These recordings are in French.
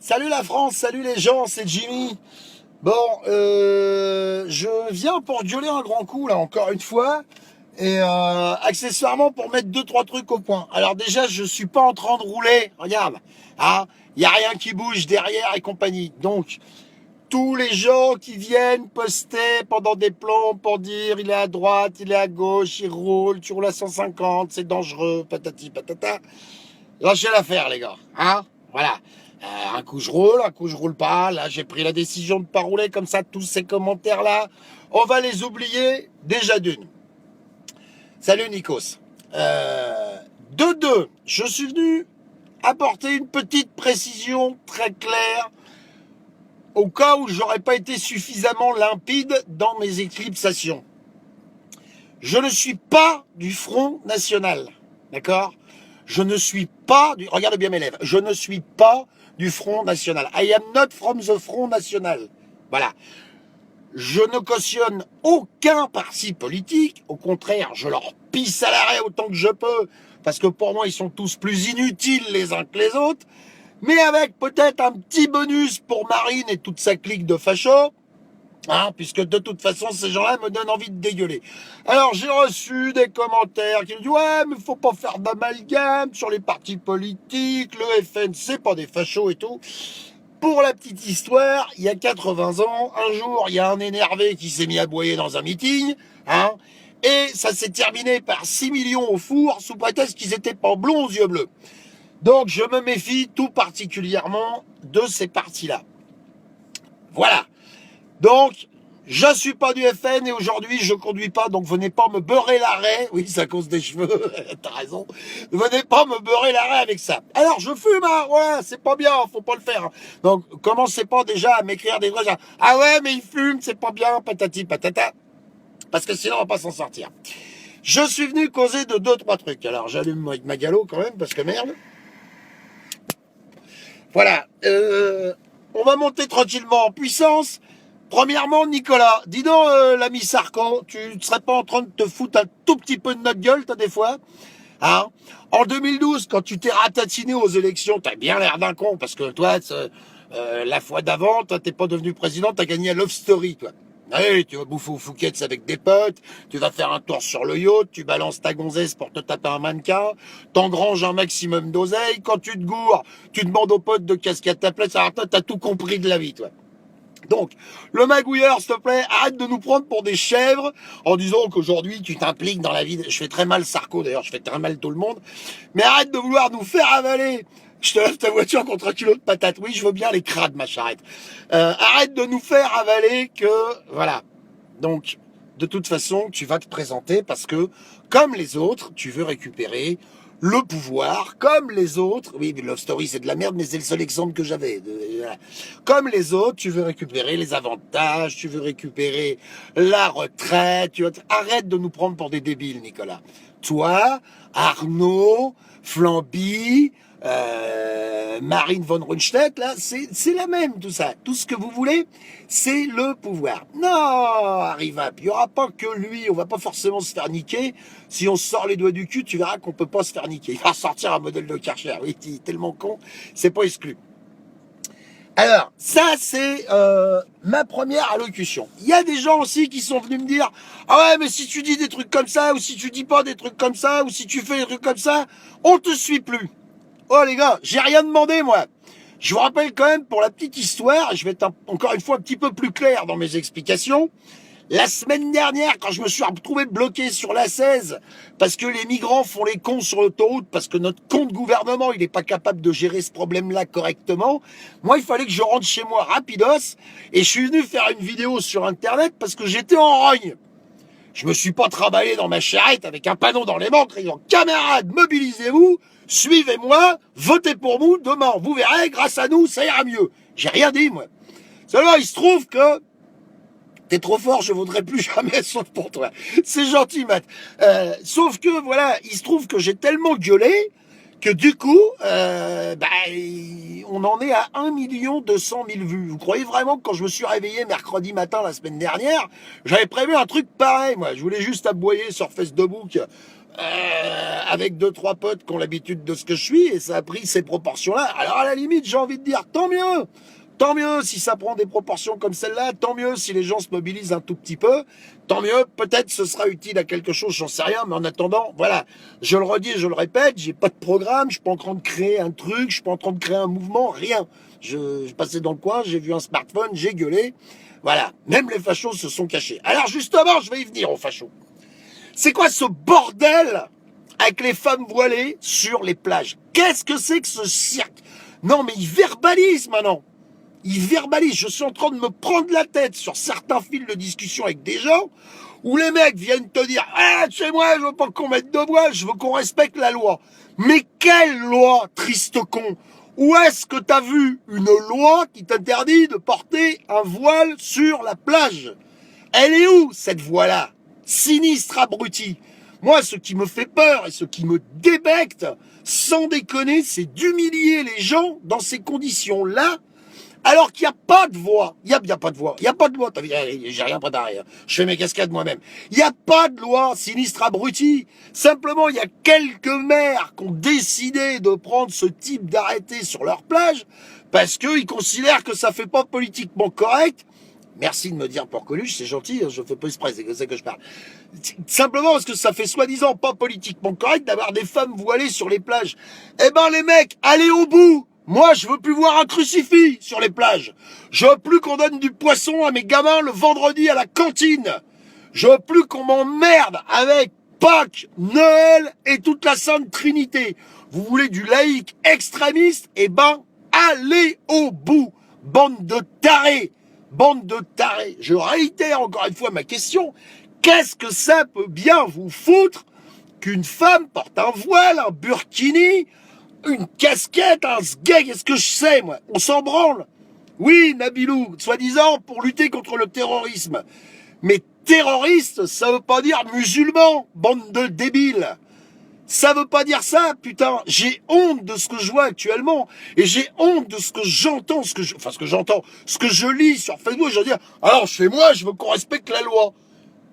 Salut la France, salut les gens, c'est Jimmy. Bon, je viens pour gueuler un grand coup là, encore une fois, et accessoirement pour mettre deux trois trucs au point. Alors déjà, je suis pas en train de rouler, regarde, hein, y a rien qui bouge derrière et compagnie. Donc tous les gens qui viennent poster pendant des plans pour dire il est à droite, il est à gauche, il roule, tu roules à 150, c'est dangereux, patati patata. Lâchez l'affaire, les gars. Hein. Voilà. Un coup je roule pas. Là, j'ai pris la décision de pas rouler comme ça. Tous ces commentaires-là, on va les oublier déjà d'une. Salut, Nikos. De deux, je suis venu apporter une petite précision très claire au cas où j'aurais pas été suffisamment limpide dans mes éclipsations. Je ne suis pas du Front National. D'accord? Je ne suis pas du... Regarde bien mes lèvres. Je ne suis pas du Front National. I am not from the Front National. Voilà. Je ne cautionne aucun parti politique. Au contraire, je leur pisse à l'arrêt autant que je peux. Parce que pour moi, ils sont tous plus inutiles les uns que les autres. Mais avec peut-être un petit bonus pour Marine et toute sa clique de fachos. Hein, puisque de toute façon, ces gens-là me donnent envie de dégueuler. Alors, j'ai reçu des commentaires qui me disent « Ouais, mais faut pas faire d'amalgame sur les partis politiques, le FN, c'est pas des fachos et tout. » Pour la petite histoire, il y a 80 ans, un jour, il y a un énervé qui s'est mis à aboyer dans un meeting, hein, et ça s'est terminé par 6 millions au four, sous prétexte qu'ils étaient pas blonds aux yeux bleus. Donc, je me méfie tout particulièrement de ces partis-là. Voilà. Donc, je suis pas du FN et aujourd'hui je conduis pas, donc venez pas me beurrer l'arrêt. Oui, c'est à cause des cheveux, t'as raison. Venez pas me beurrer l'arrêt avec ça. Alors, je fume, hein, ouais, c'est pas bien, faut pas le faire. Donc, commencez pas déjà à m'écrire des trucs. Ah ouais, mais il fume, c'est pas bien, patati patata. Parce que sinon, on va pas s'en sortir. Je suis venu causer de deux, trois trucs. Alors, j'allume avec ma galop quand même, parce que merde. Voilà, on va monter tranquillement en puissance. Premièrement, Nicolas, dis donc, l'ami Sarko, tu ne serais pas en train de te foutre un tout petit peu de notre gueule, t'as des fois, hein? En 2012, quand tu t'es ratatiné aux élections, t'as bien l'air d'un con, parce que toi, la fois d'avant, toi, t'es pas devenu président, t'as gagné à Love Story, toi. Allez, tu vas bouffer aux Fouquet's avec des potes, tu vas faire un tour sur le yacht, tu balances ta gonzesse pour te taper un mannequin, t'engranges un maximum d'oseille, quand tu te gourres, tu demandes aux potes de casquer à ta place, alors toi, t'as tout compris de la vie, toi. Donc, le magouilleur, s'il te plaît, arrête de nous prendre pour des chèvres en disant qu'aujourd'hui, tu t'impliques dans la vie. Je fais très mal Sarko, d'ailleurs, je fais très mal tout le monde. Mais arrête de vouloir nous faire avaler. Je te lève ta voiture contre un kilo de patates. Oui, je veux bien les crades, ma charrette. Arrête de nous faire avaler que... Voilà. Donc, de toute façon, tu vas te présenter parce que, comme les autres, tu veux récupérer le pouvoir, comme les autres. Oui, mais Love Story, c'est de la merde, mais c'est le seul exemple que j'avais. Voilà. Comme les autres, tu veux récupérer les avantages, tu veux récupérer la retraite. Arrête de nous prendre pour des débiles, Nicolas. Toi, Arnaud, Flamby, Marine von Rundstedt, là, c'est la même, tout ça. Tout ce que vous voulez, c'est le pouvoir. Non, Arriva, il n'y aura pas que lui, on va pas forcément se faire niquer. Si on sort les doigts du cul, tu verras qu'on peut pas se faire niquer. Il va sortir un modèle de Karcher, oui, il est tellement con, c'est pas exclu. Alors, ça, c'est ma première allocution. Il y a des gens aussi qui sont venus me dire « Ah ouais, mais si tu dis des trucs comme ça, ou si tu dis pas des trucs comme ça, ou si tu fais des trucs comme ça, on te suit plus. » Oh les gars, j'ai rien demandé moi. Je vous rappelle quand même pour la petite histoire, je vais être encore une fois un petit peu plus clair dans mes explications. La semaine dernière, quand je me suis retrouvé bloqué sur la 16, parce que les migrants font les cons sur l'autoroute, parce que notre compte gouvernement, il n'est pas capable de gérer ce problème-là correctement, moi, il fallait que je rentre chez moi rapidos, et je suis venu faire une vidéo sur Internet parce que j'étais en rogne. Je me suis pas travaillé dans ma charrette avec un panneau dans les mains, criant « Camarades, mobilisez-vous, suivez-moi, votez pour nous, demain, vous verrez, grâce à nous, ça ira mieux. » J'ai rien dit, moi. Seulement, il se trouve que t'es trop fort, je vaudrais plus jamais, sauf pour toi. C'est gentil, Matt. Sauf que, voilà, il se trouve que j'ai tellement gueulé que du coup, on en est à 1 200 000 vues. Vous croyez vraiment que quand je me suis réveillé mercredi matin la semaine dernière, j'avais prévu un truc pareil, moi. Je voulais juste aboyer sur Facebook avec 2-3 potes qui ont l'habitude de ce que je suis, et ça a pris ces proportions-là. Alors à la limite, j'ai envie de dire, tant mieux si ça prend des proportions comme celle-là, tant mieux si les gens se mobilisent un tout petit peu, tant mieux, peut-être ce sera utile à quelque chose, j'en sais rien, mais en attendant, voilà, je le redis et je le répète, j'ai pas de programme, je suis pas en train de créer un truc, je suis pas en train de créer un mouvement, rien. Je passais dans le coin, j'ai vu un smartphone, j'ai gueulé, voilà, même les fachos se sont cachés. Alors justement, je vais y venir aux fachos. C'est quoi ce bordel avec les femmes voilées sur les plages? Qu'est-ce que c'est que ce cirque? Non, mais ils verbalisent maintenant. Ils verbalisent. Je suis en train de me prendre la tête sur certains fils de discussion avec des gens où les mecs viennent te dire « Ah, chez moi, je veux pas qu'on mette de voile, je veux qu'on respecte la loi. » Mais quelle loi, triste con? Où est-ce que t'as vu une loi qui t'interdit de porter un voile sur la plage? Elle est où, cette voie-là? Sinistre abruti. Moi, ce qui me fait peur et ce qui me débecte, sans déconner, c'est d'humilier les gens dans ces conditions-là, alors qu'il n'y a pas de voie. Il n'y a pas de voie. Il n'y a pas de loi. J'ai rien préparé. Je fais mes cascades moi-même. Il n'y a pas de loi, sinistre abruti. Simplement, il y a quelques maires qui ont décidé de prendre ce type d'arrêté sur leur plage parce qu'ils considèrent que ça fait pas politiquement correct. Merci de me dire pour Coluche, c'est gentil, je fais pas exprès, c'est que je parle. Simplement parce que ça fait soi-disant pas politiquement correct d'avoir des femmes voilées sur les plages. Eh ben les mecs, allez au bout. Moi, je veux plus voir un crucifix sur les plages. Je veux plus qu'on donne du poisson à mes gamins le vendredi à la cantine. Je veux plus qu'on m'emmerde avec Pâques, Noël et toute la Sainte Trinité. Vous voulez du laïc extrémiste? Eh ben, allez au bout. Bande de tarés. Bande de tarés. Je réitère encore une fois ma question. Qu'est-ce que ça peut bien vous foutre qu'une femme porte un voile, un burkini, une casquette, un sgeg, est-ce que je sais, moi? On s'en branle. Oui, Nabilou, soi-disant pour lutter contre le terrorisme. Mais terroriste, ça veut pas dire musulman, bande de débiles. Ça veut pas dire ça, putain. J'ai honte de ce que je vois actuellement. Et j'ai honte de ce que j'entends, ce que je lis sur Facebook. Je veux dire, alors chez moi, je veux qu'on respecte la loi.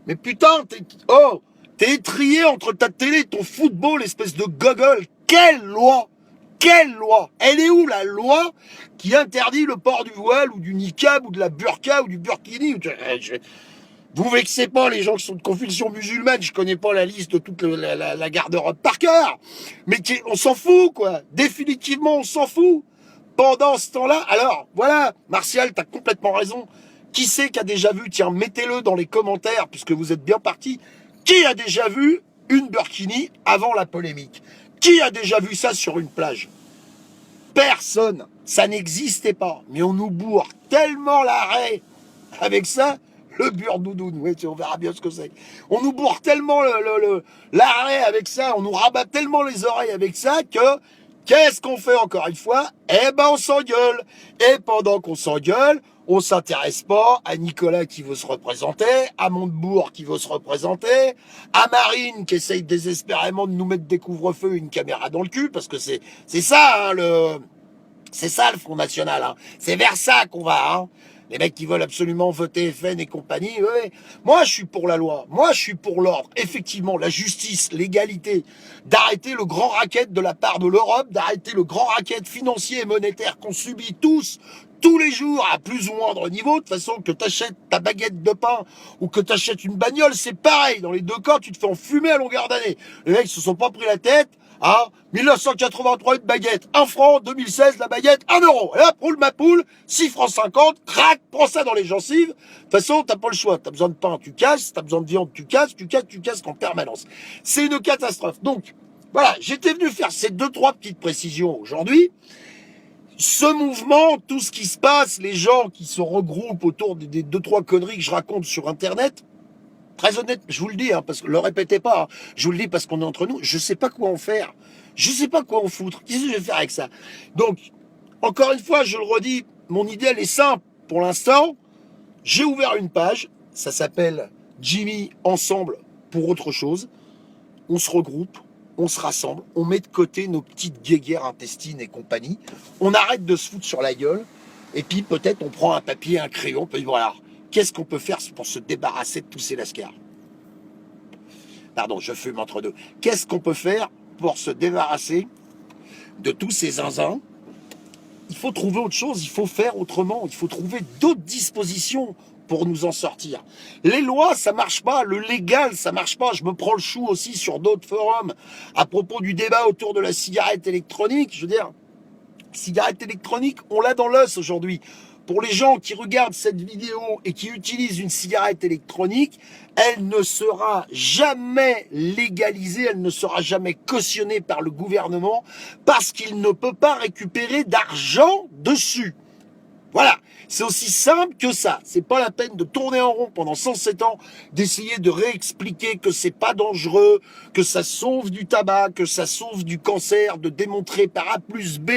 Mais putain, t'es étrié entre ta télé et ton football, espèce de gogol. Quelle loi? Quelle loi? Elle est où la loi qui interdit le port du voile ou du niqab ou de la burqa ou du burkini? Vous vexez pas les gens qui sont de confession musulmane, je connais pas la liste de toute la garde-robe par cœur. Mais on s'en fout, quoi. Définitivement, on s'en fout. Pendant ce temps-là, alors, voilà, Martial, t'as complètement raison. Qui c'est qui a déjà vu, tiens, mettez-le dans les commentaires, puisque vous êtes bien partis. Qui a déjà vu une burkini avant la polémique? Qui a déjà vu ça sur une plage? Personne. Ça n'existait pas. Mais on nous bourre tellement l'arrêt avec ça. Le burdoudoune, oui, on verra bien ce que c'est. On nous bourre tellement l'arrêt avec ça, on nous rabat tellement les oreilles avec ça que, qu'est-ce qu'on fait encore une fois? Eh ben, on s'engueule. Et pendant qu'on s'engueule, on s'intéresse pas à Nicolas qui veut se représenter, à Montebourg qui veut se représenter, à Marine qui essaye désespérément de nous mettre des couvre-feux, une caméra dans le cul, parce que c'est ça, hein, c'est ça le Front National, hein. C'est vers ça qu'on va, hein. Les mecs qui veulent absolument voter FN et compagnie, ouais. Moi, je suis pour la loi. Moi, je suis pour l'ordre. Effectivement, la justice, l'égalité. D'arrêter le grand racket de la part de l'Europe, d'arrêter le grand racket financier et monétaire qu'on subit tous les jours, à plus ou moindre niveau. De toute façon, que t'achètes ta baguette de pain ou que t'achètes une bagnole, c'est pareil. Dans les deux cas, tu te fais enfumer à longueur d'année. Les mecs se sont pas pris la tête. Ah, 1983, une baguette, 1 franc, 2016, la baguette, 1 euro. Et hop, roule ma poule, 6 francs 50, crac, prends ça dans les gencives. De toute façon, t'as pas le choix. T'as besoin de pain, tu casses. T'as besoin de viande, tu casses en permanence. C'est une catastrophe. Donc, voilà, j'étais venu faire ces 2-3 petites précisions aujourd'hui. Ce mouvement, tout ce qui se passe, les gens qui se regroupent autour des 2-3 conneries que je raconte sur Internet, très honnête, je vous le dis, hein, parce que le répétez pas, hein, je vous le dis parce qu'on est entre nous, je sais pas quoi en faire. Je sais pas quoi en foutre. Qu'est-ce que je vais faire avec ça? Donc, encore une fois, je le redis, mon idée, elle est simple. Pour l'instant, j'ai ouvert une page, ça s'appelle Jimmy Ensemble pour autre chose. On se regroupe, on se rassemble, on met de côté nos petites guéguerres intestines et compagnie. On arrête de se foutre sur la gueule. Et puis, peut-être, on prend un papier, un crayon, puis voilà. Qu'est-ce qu'on peut faire pour se débarrasser de tous ces lascars? Pardon, je fume entre deux. Qu'est-ce qu'on peut faire pour se débarrasser de tous ces zinzins? Il faut trouver autre chose, il faut faire autrement, il faut trouver d'autres dispositions pour nous en sortir. Les lois, ça marche pas, le légal, ça marche pas. Je me prends le chou aussi sur d'autres forums à propos du débat autour de la cigarette électronique. Je veux dire, cigarette électronique, on l'a dans l'os aujourd'hui. Pour les gens qui regardent cette vidéo et qui utilisent une cigarette électronique, elle ne sera jamais légalisée, elle ne sera jamais cautionnée par le gouvernement parce qu'il ne peut pas récupérer d'argent dessus. Voilà, c'est aussi simple que ça. C'est pas la peine de tourner en rond pendant 107 ans, d'essayer de réexpliquer que c'est pas dangereux, que ça sauve du tabac, que ça sauve du cancer, de démontrer par A plus B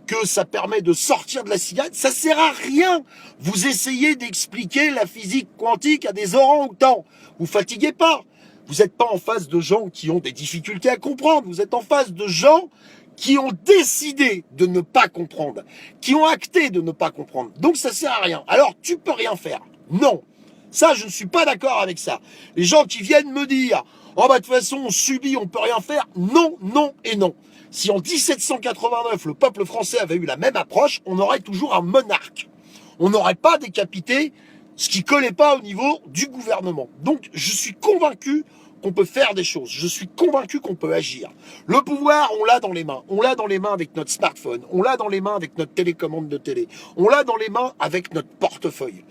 que ça permet de sortir de la cigarette. Ça sert à rien. Vous essayez d'expliquer la physique quantique à des orang-outans. Vous fatiguez pas. Vous n'êtes pas en face de gens qui ont des difficultés à comprendre. Vous êtes en face de gens qui ont décidé de ne pas comprendre, qui ont acté de ne pas comprendre. Donc ça sert à rien. Alors tu peux rien faire. Non. Ça, je ne suis pas d'accord avec ça. Les gens qui viennent me dire « Oh bah de toute façon, on subit, on peut rien faire », non, non et non. Si en 1789, le peuple français avait eu la même approche, on aurait toujours un monarque. On n'aurait pas décapité ce qui collait pas au niveau du gouvernement. Donc je suis convaincu qu'on peut faire des choses. Je suis convaincu qu'on peut agir. Le pouvoir, on l'a dans les mains. On l'a dans les mains avec notre smartphone. On l'a dans les mains avec notre télécommande de télé. On l'a dans les mains avec notre portefeuille.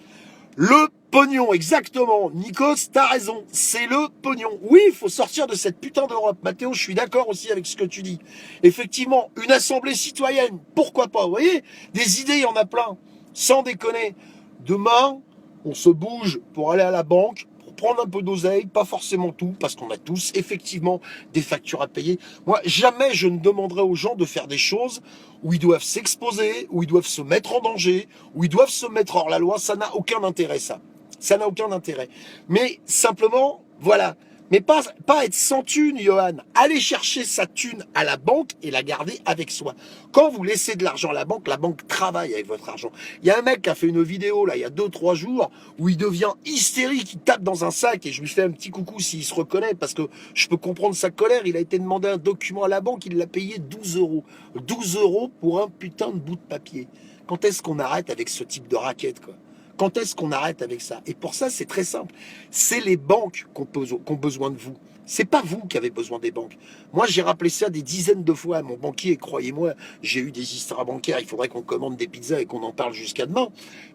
Le pognon, exactement. Nikos, t'as raison. C'est le pognon. Oui, il faut sortir de cette putain d'Europe. Mathéo, je suis d'accord aussi avec ce que tu dis. Effectivement, une assemblée citoyenne, pourquoi pas? Vous voyez, des idées, il y en a plein. Sans déconner. Demain, on se bouge pour aller à la banque, prendre un peu d'oseille, pas forcément tout, parce qu'on a tous effectivement des factures à payer. Moi, jamais je ne demanderai aux gens de faire des choses où ils doivent s'exposer, où ils doivent se mettre en danger, où ils doivent se mettre hors la loi. Ça n'a aucun intérêt, ça. Ça n'a aucun intérêt. Mais simplement, voilà. Mais pas être sans thune, Johan. Allez chercher sa thune à la banque et la garder avec soi. Quand vous laissez de l'argent à la banque travaille avec votre argent. Il y a un mec qui a fait une vidéo, là, il y a 2-3 jours, où il devient hystérique, il tape dans un sac, et je lui fais un petit coucou s'il se reconnaît, parce que je peux comprendre sa colère. Il a été demandé un document à la banque, il l'a payé 12 euros. 12 euros pour un putain de bout de papier. Quand est-ce qu'on arrête avec ce type de raquette, quoi? Quand est-ce qu'on arrête avec ça? Et pour ça, c'est très simple. C'est les banques qui ont besoin de vous. C'est pas vous qui avez besoin des banques. Moi, j'ai rappelé ça des dizaines de fois à mon banquier. Et croyez-moi, j'ai eu des histoires bancaires. Il faudrait qu'on commande des pizzas et qu'on en parle jusqu'à demain.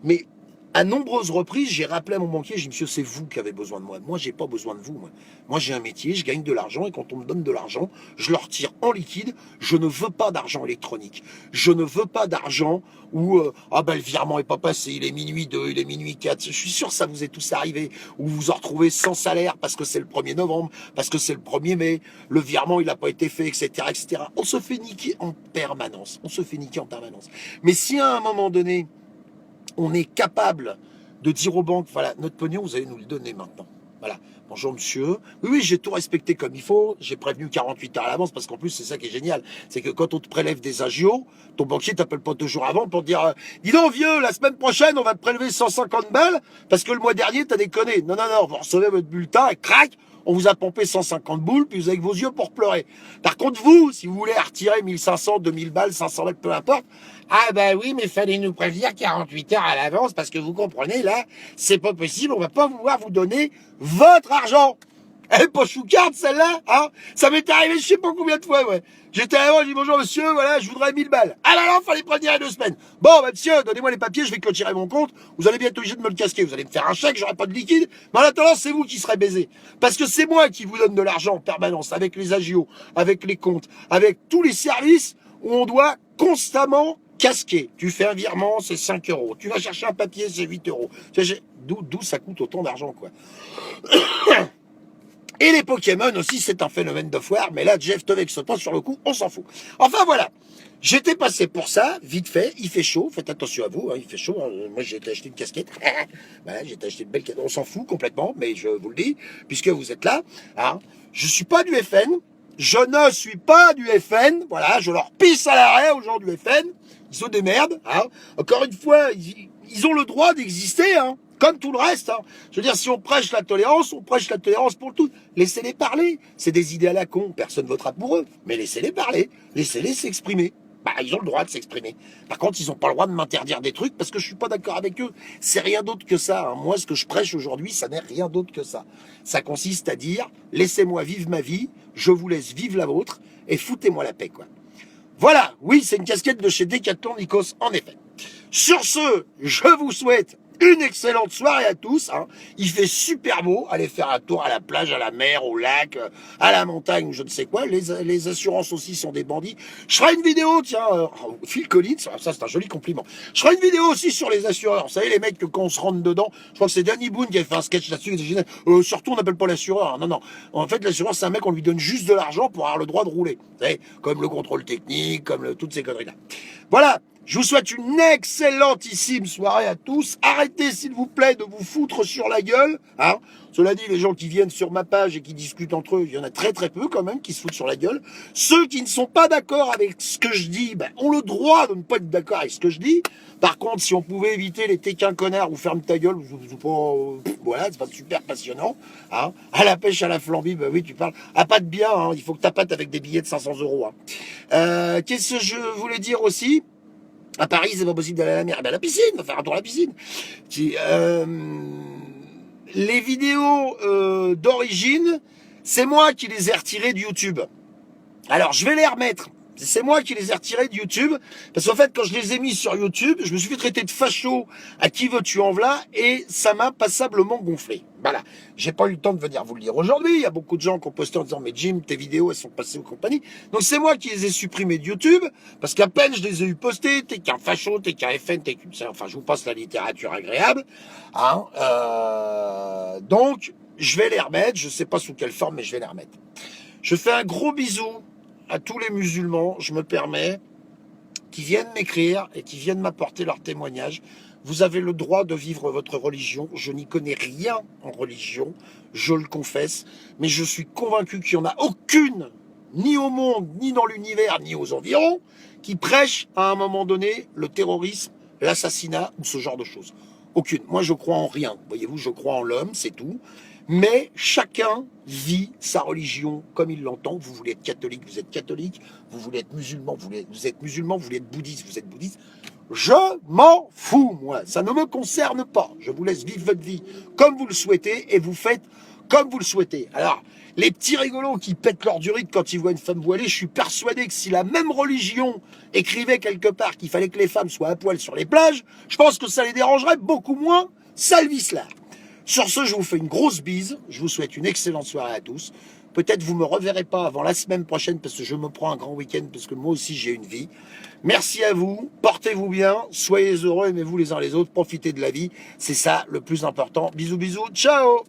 Mais à nombreuses reprises, j'ai rappelé à mon banquier, j'ai dit, monsieur, c'est vous qui avez besoin de moi. Moi, j'ai pas besoin de vous. Moi, j'ai un métier, je gagne de l'argent et quand on me donne de l'argent, je le retire en liquide. Je ne veux pas d'argent électronique. Je ne veux pas d'argent où le virement est pas passé, il est minuit 2, il est minuit 4. Je suis sûr que ça vous est tous arrivé, où vous vous retrouvez sans salaire parce que c'est le 1er novembre, parce que c'est le 1er mai, le virement il n'a pas été fait, etc., etc. On se fait niquer en permanence. On se fait niquer en permanence. Mais si à un moment donné, on est capable de dire aux banques, voilà, notre pognon, vous allez nous le donner maintenant. Voilà. Bonjour monsieur. Oui, j'ai tout respecté comme il faut. J'ai prévenu 48 heures à l'avance parce qu'en plus, c'est ça qui est génial. C'est que quand on te prélève des agios, ton banquier t'appelle pas 2 jours avant pour te dire dis donc vieux, la semaine prochaine, on va te prélever 150 balles parce que le mois dernier, t'as déconné. Non, vous recevez votre bulletin et crac, on vous a pompé 150 boules, puis vous avez vos yeux pour pleurer. Par contre, vous, si vous voulez retirer 1500, 2000 balles, 500 balles, peu importe, ah ben oui, mais fallait nous prévenir 48 heures à l'avance, parce que vous comprenez, là, c'est pas possible, on va pas pouvoir vous donner votre argent. Elle est pas choucarde, celle-là, hein? Ça m'est arrivé je sais pas combien de fois, ouais. J'étais là, je dis bonjour monsieur, voilà, je voudrais 1000 balles. Ah là là, fallait prévenir il y a 2 semaines. Bon, bah monsieur, donnez-moi les papiers, je vais clôturer mon compte. Vous allez bien être obligé de me le casquer. Vous allez me faire un chèque, j'aurai pas de liquide. Mais en attendant, c'est vous qui serez baisé. Parce que c'est moi qui vous donne de l'argent en permanence, avec les agios, avec les comptes, avec tous les services où on doit constamment casquer. Tu fais un virement, c'est 5 euros. Tu vas chercher un papier, c'est 8 euros. D'où ça coûte autant d'argent, quoi. Et les Pokémon aussi, c'est un phénomène de foire, mais là, Jeff te vexe pas sur le coup, on s'en fout. Enfin, voilà. J'étais passé pour ça, vite fait, il fait chaud, faites attention à vous, hein, il fait chaud. Hein. Moi, j'ai été acheter une casquette. Voilà, j'ai été acheter une belle casquette. On s'en fout complètement, mais je vous le dis, puisque vous êtes là. Hein. Je suis pas du FN. Je ne suis pas du FN. Voilà, je leur pisse à l'arrêt aux gens du FN. Ils sont des merdes. Hein. Encore une fois, ils ont le droit d'exister. Hein. Comme tout le reste, hein. Je veux dire, si on prêche la tolérance pour tout. Laissez-les parler. C'est des idées à la con, personne votera pour eux. Mais laissez-les parler, laissez-les s'exprimer. Bah, ils ont le droit de s'exprimer. Par contre, ils n'ont pas le droit de m'interdire des trucs parce que je suis pas d'accord avec eux. C'est rien d'autre que ça, hein. Moi, ce que je prêche aujourd'hui, ça n'est rien d'autre que ça. Ça consiste à dire, laissez-moi vivre ma vie, je vous laisse vivre la vôtre, et foutez-moi la paix, quoi. Voilà, oui, c'est une casquette de chez Decathlon Nikos, en effet. Sur ce, je vous souhaite une excellente soirée à tous, hein. Il fait super beau, allez faire un tour à la plage, à la mer, au lac, à la montagne, je ne sais quoi. Les assurances aussi sont des bandits. Je ferai une vidéo, tiens, Phil Collins, ça c'est un joli compliment. Je ferai une vidéo aussi sur les assureurs. Vous savez, les mecs, que quand on se rentre dedans, je crois que c'est Danny Boone qui avait fait un sketch là-dessus. Surtout, on n'appelle pas l'assureur. Hein. Non, non. En fait, l'assureur, c'est un mec, on lui donne juste de l'argent pour avoir le droit de rouler. Vous savez, comme le contrôle technique, comme toutes ces conneries-là. Voilà. Je vous souhaite une excellentissime soirée à tous. Arrêtez, s'il vous plaît, de vous foutre sur la gueule. Hein. Cela dit, les gens qui viennent sur ma page et qui discutent entre eux, il y en a très très peu quand même qui se foutent sur la gueule. Ceux qui ne sont pas d'accord avec ce que je dis, ben, ont le droit de ne pas être d'accord avec ce que je dis. Par contre, si on pouvait éviter les t'es qu'un connard ou ferme ta gueule, voilà, c'est pas super passionnant. Hein. À la pêche, à la flambée, ben oui, tu parles. À pas de bien, hein. Il faut que tu pâtes avec des billets de 500 €. Hein. Qu'est-ce que je voulais dire aussi? À Paris, c'est pas possible d'aller à la mer. Eh ben, à la piscine, on va faire un tour à la piscine. Les vidéos d'origine, c'est moi qui les ai retirées de YouTube. Alors, je vais les remettre. C'est moi qui les ai retirés de YouTube. Parce qu'en fait, quand je les ai mis sur YouTube, je me suis fait traiter de facho à qui veux-tu en v'là, et ça m'a passablement gonflé. Voilà. J'ai pas eu le temps de venir vous le dire aujourd'hui. Il y a beaucoup de gens qui ont posté en disant, mais Jim, tes vidéos, elles sont passées aux compagnies. Donc c'est moi qui les ai supprimées de YouTube, parce qu'à peine je les ai eu postées, t'es qu'un facho, t'es qu'un FN, t'es qu'une... Enfin, je vous passe la littérature agréable. Hein. Donc, je vais les remettre. Je sais pas sous quelle forme, mais je vais les remettre. Je fais un gros bisou à tous les musulmans, je me permets, qui viennent m'écrire et qui viennent m'apporter leur témoignage. Vous avez le droit de vivre votre religion. Je n'y connais rien en religion, je le confesse, mais je suis convaincu qu'il n'y en a aucune, ni au monde, ni dans l'univers, ni aux environs, qui prêche à un moment donné le terrorisme, l'assassinat ou ce genre de choses. Aucune. Moi, je crois en rien. Voyez-vous, je crois en l'homme, c'est tout. Mais chacun vit sa religion comme il l'entend. Vous voulez être catholique, vous êtes catholique. Vous voulez être musulman, vous êtes musulman. Vous voulez être bouddhiste, vous êtes bouddhiste. Je m'en fous, moi. Ça ne me concerne pas. Je vous laisse vivre votre vie comme vous le souhaitez et vous faites comme vous le souhaitez. Alors, les petits rigolos qui pètent leur durite quand ils voient une femme voilée, je suis persuadé que si la même religion écrivait quelque part qu'il fallait que les femmes soient à poil sur les plages, je pense que ça les dérangerait beaucoup moins. Salvislar. Sur ce, je vous fais une grosse bise. Je vous souhaite une excellente soirée à tous. Peut-être vous me reverrez pas avant la semaine prochaine parce que je me prends un grand week-end parce que moi aussi j'ai une vie. Merci à vous. Portez-vous bien. Soyez heureux. Aimez-vous les uns les autres. Profitez de la vie. C'est ça le plus important. Bisous, bisous. Ciao.